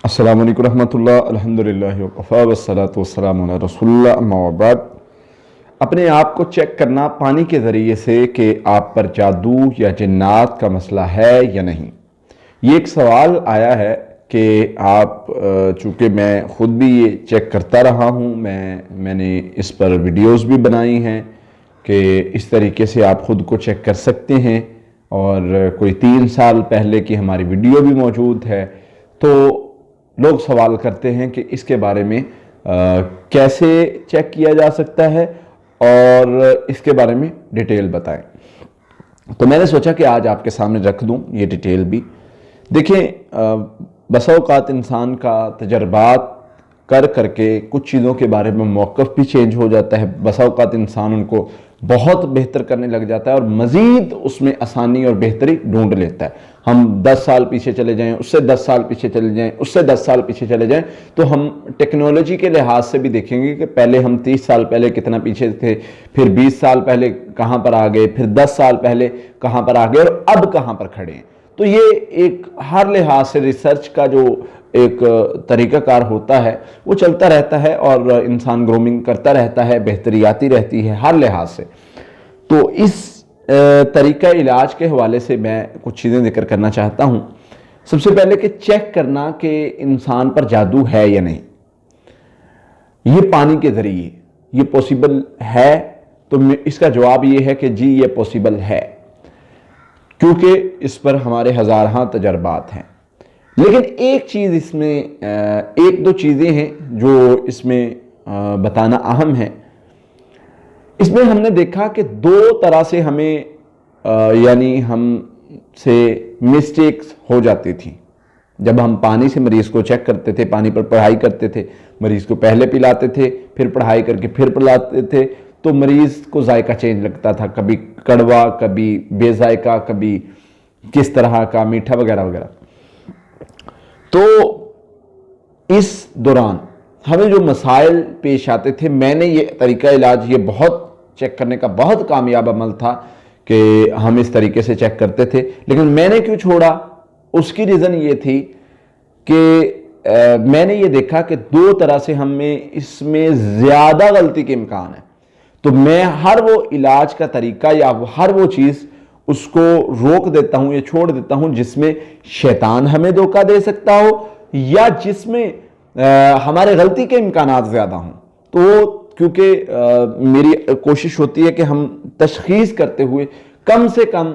السلام علیکم رحمۃ اللہ الحمدللہ وقفا والصلاۃ والسلام علی رسول اللہ اما بعد۔ اپنے آپ کو چیک کرنا پانی کے ذریعے سے کہ آپ پر جادو یا جنات کا مسئلہ ہے یا نہیں۔ یہ ایک سوال آیا ہے کہ آپ چونکہ میں خود بھی یہ چیک کرتا رہا ہوں، میں نے اس پر ویڈیوز بھی بنائی ہیں کہ اس طریقے سے آپ خود کو چیک کر سکتے ہیں، اور کوئی 3 سال پہلے کی ہماری ویڈیو بھی موجود ہے۔ تو لوگ سوال کرتے ہیں کہ اس کے بارے میں کیسے چیک کیا جا سکتا ہے اور اس کے بارے میں ڈیٹیل بتائیں۔ تو میں نے سوچا کہ آج آپ کے سامنے رکھ دوں یہ ڈیٹیل بھی۔ دیکھیں، بسا اوقات انسان کا تجربات کر کے کچھ چیزوں کے بارے میں موقف بھی چینج ہو جاتا ہے۔ بسا اوقات انسان ان کو بہت بہتر کرنے لگ جاتا ہے اور مزید اس میں آسانی اور بہتری ڈھونڈ لیتا ہے۔ ہم 10 سال پیچھے چلے جائیں، اس سے 10 سال پیچھے چلے جائیں، اس سے 10 سال پیچھے چلے جائیں، تو ہم ٹیکنالوجی کے لحاظ سے بھی دیکھیں گے کہ پہلے ہم 30 سال پہلے کتنا پیچھے تھے، پھر 20 سال پہلے کہاں پر آ گئے، پھر 10 سال پہلے کہاں پر آ گئے اور اب کہاں پر کھڑے ہیں۔ تو یہ ایک ہر لحاظ سے ریسرچ کا جو ایک طریقہ کار ہوتا ہے وہ چلتا رہتا ہے، اور انسان گرومنگ کرتا رہتا ہے، بہتری آتی رہتی ہے ہر لحاظ سے۔ تو اس طریقہ علاج کے حوالے سے میں کچھ چیزیں ذکر کرنا چاہتا ہوں۔ سب سے پہلے کہ چیک کرنا کہ انسان پر جادو ہے یا نہیں، یہ پانی کے ذریعے یہ پوسیبل ہے؟ تو اس کا جواب یہ ہے کہ جی، یہ پوسیبل ہے، کیونکہ اس پر ہمارے ہزارہاں تجربات ہیں۔ لیکن ایک چیز اس میں، ایک دو چیزیں ہیں جو اس میں بتانا اہم ہے۔ اس میں ہم نے دیکھا کہ 2 طرح سے ہمیں یعنی ہم سے مسٹیکس ہو جاتی تھیں۔ جب ہم پانی سے مریض کو چیک کرتے تھے، پانی پر پڑھائی کرتے تھے، مریض کو پہلے پلاتے تھے، پھر پڑھائی کر کے پھر پلاتے تھے، تو مریض کو ذائقہ چینج لگتا تھا، کبھی کڑوا، کبھی بے ذائقہ، کبھی کس طرح کا میٹھا وغیرہ وغیرہ۔ تو اس دوران ہمیں جو مسائل پیش آتے تھے، میں نے یہ طریقہ علاج، یہ بہت چیک کرنے کا بہت کامیاب عمل تھا کہ ہم اس طریقے سے چیک کرتے تھے، لیکن میں نے کیوں چھوڑا؟ اس کی ریزن یہ تھی کہ میں نے یہ دیکھا کہ 2 طرح سے ہمیں اس میں زیادہ غلطی کے امکان ہے۔ تو میں ہر وہ علاج کا طریقہ یا ہر وہ چیز اس کو روک دیتا ہوں یا چھوڑ دیتا ہوں جس میں شیطان ہمیں دھوکہ دے سکتا ہو یا جس میں ہمارے غلطی کے امکانات زیادہ ہوں۔ تو کیونکہ میری کوشش ہوتی ہے کہ ہم تشخیص کرتے ہوئے کم سے کم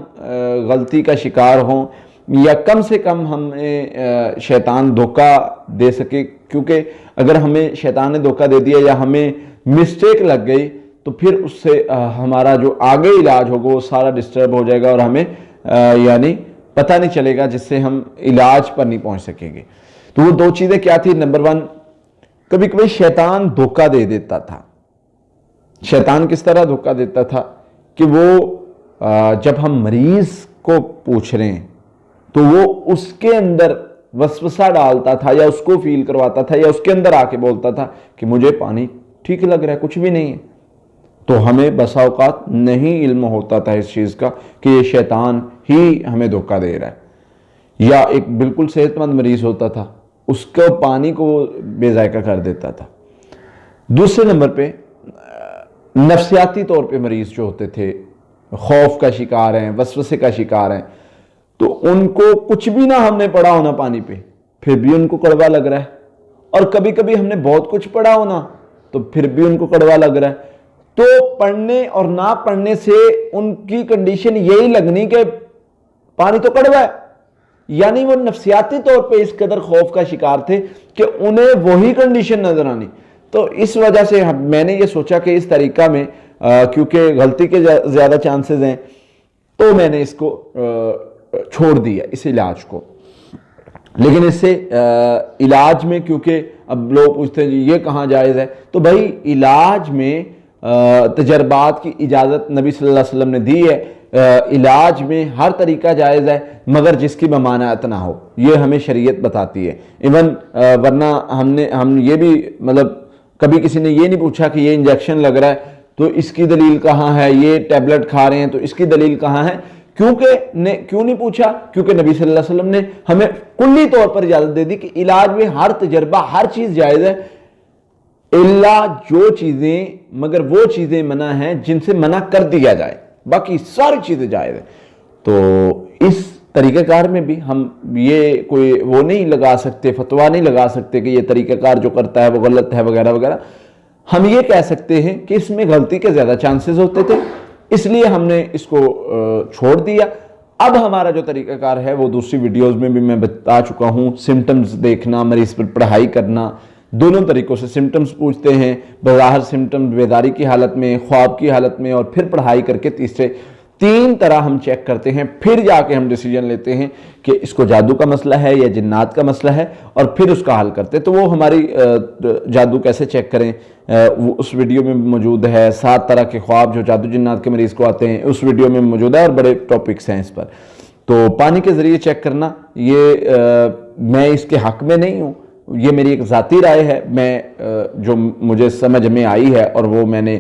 غلطی کا شکار ہوں یا کم سے کم ہمیں شیطان دھوکہ دے سکے، کیونکہ اگر ہمیں شیطان نے دھوکہ دے دیا یا ہمیں مسٹیک لگ گئی تو پھر اس سے ہمارا جو آگے علاج ہوگا وہ سارا ڈسٹرب ہو جائے گا اور ہمیں یعنی پتہ نہیں چلے گا، جس سے ہم علاج پر نہیں پہنچ سکیں گے۔ تو وہ 2 چیزیں کیا تھی؟ نمبر 1، کبھی کبھی شیطان دھوکہ دے دیتا تھا۔ شیطان کس طرح دھوکہ دیتا تھا کہ وہ جب ہم مریض کو پوچھ رہے ہیں تو وہ اس کے اندر وسوسہ ڈالتا تھا یا اس کو فیل کرواتا تھا یا اس کے اندر آ کے بولتا تھا کہ مجھے پانی ٹھیک لگ رہا ہے، کچھ بھی نہیں ہے۔ تو ہمیں بسا اوقات نہیں علم ہوتا تھا اس چیز کا کہ یہ شیطان ہی ہمیں دھوکہ دے رہا ہے۔ یا ایک بالکل صحت مند مریض ہوتا تھا، اس کو پانی کو بے ذائقہ کر دیتا تھا۔ دوسرے نمبر پہ نفسیاتی طور پہ مریض جو ہوتے تھے، خوف کا شکار ہیں، وسوسے کا شکار ہیں، تو ان کو کچھ بھی نہ ہم نے پڑھا ہونا پانی پہ، پھر بھی ان کو کڑوا لگ رہا ہے، اور کبھی کبھی ہم نے بہت کچھ پڑھا ہونا تو پھر بھی ان کو کڑوا لگ رہا ہے۔ تو پڑھنے اور نہ پڑھنے سے ان کی کنڈیشن یہی لگنی کہ پانی تو کڑوا ہے، یعنی وہ نفسیاتی طور پہ اس قدر خوف کا شکار تھے کہ انہیں وہی کنڈیشن نظر آنی۔ تو اس وجہ سے میں نے یہ سوچا کہ اس طریقہ میں کیونکہ غلطی کے زیادہ چانسز ہیں، تو میں نے اس کو چھوڑ دیا، اس علاج کو۔ لیکن اس سے علاج میں، کیونکہ اب لوگ پوچھتے ہیں جی یہ کہاں جائز ہے، تو بھائی علاج میں تجربات کی اجازت نبی صلی اللہ علیہ وسلم نے دی ہے۔ علاج میں ہر طریقہ جائز ہے مگر جس کی ممانعت نہ ہو، یہ ہمیں شریعت بتاتی ہے۔ ایون ورنہ ہم یہ بھی مطلب کبھی کسی نے یہ نہیں پوچھا کہ یہ انجیکشن لگ رہا ہے تو اس کی دلیل کہاں ہے، یہ ٹیبلٹ کھا رہے ہیں تو اس کی دلیل کہاں ہے، کیوں نہیں پوچھا؟ کیونکہ نبی صلی اللہ علیہ وسلم نے ہمیں کلی طور پر اجازت دے دی کہ علاج میں ہر تجربہ، ہر چیز جائز ہے، الا جو چیزیں، مگر وہ چیزیں منع ہیں جن سے منع کر دیا جائے، باقی ساری چیزیں جائز ہیں۔ تو اس طریقہ کار میں بھی ہم یہ کوئی وہ نہیں لگا سکتے، فتویٰ نہیں لگا سکتے کہ یہ طریقہ کار جو کرتا ہے وہ غلط ہے وغیرہ وغیرہ۔ ہم یہ کہہ سکتے ہیں کہ اس میں غلطی کے زیادہ چانسز ہوتے تھے، اس لیے ہم نے اس کو چھوڑ دیا۔ اب ہمارا جو طریقہ کار ہے وہ دوسری ویڈیوز میں بھی میں بتا چکا ہوں، سمٹمز دیکھنا، مریض پر پڑھائی کرنا، دونوں طریقوں سے سمٹمز پوچھتے ہیں، بظاہر سمٹمز بیداری کی حالت میں، خواب کی حالت میں، اور پھر پڑھائی کر کے تیسرے، 3 طرح ہم چیک کرتے ہیں، پھر جا کے ہم ڈیسیجن لیتے ہیں کہ اس کو جادو کا مسئلہ ہے یا جنات کا مسئلہ ہے، اور پھر اس کا حل کرتے ہیں۔ تو وہ ہماری جادو کیسے چیک کریں وہ اس ویڈیو میں موجود ہے، 7 طرح کے خواب جو جادو جنات کے مریض کو آتے ہیں، اس ویڈیو میں موجود ہے، اور بڑے ٹاپکس ہیں اس پر۔ تو پانی کے ذریعے چیک کرنا، یہ میں اس کے حق میں نہیں ہوں، یہ میری ایک ذاتی رائے ہے، میں جو مجھے سمجھ میں آئی ہے، اور وہ میں نے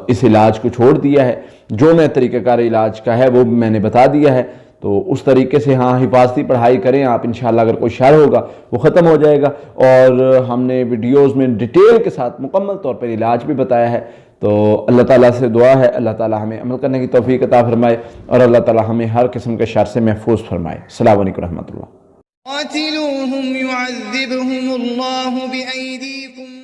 اس علاج کو چھوڑ دیا ہے۔ جو میں طریقہ کار علاج کا ہے وہ میں نے بتا دیا ہے، تو اس طریقے سے ہاں حفاظتی پڑھائی کریں آپ، انشاءاللہ اگر کوئی شر ہوگا وہ ختم ہو جائے گا۔ اور ہم نے ویڈیوز میں ڈیٹیل کے ساتھ مکمل طور پر علاج بھی بتایا ہے۔ تو اللہ تعالیٰ سے دعا ہے اللہ تعالیٰ ہمیں عمل کرنے کی توفیق عطا فرمائے، اور اللہ تعالیٰ ہمیں ہر قسم کے شر سے محفوظ فرمائے۔ السلام علیکم ورحمۃ اللہ۔ قاتلوهم يعذبهم الله بأيديكم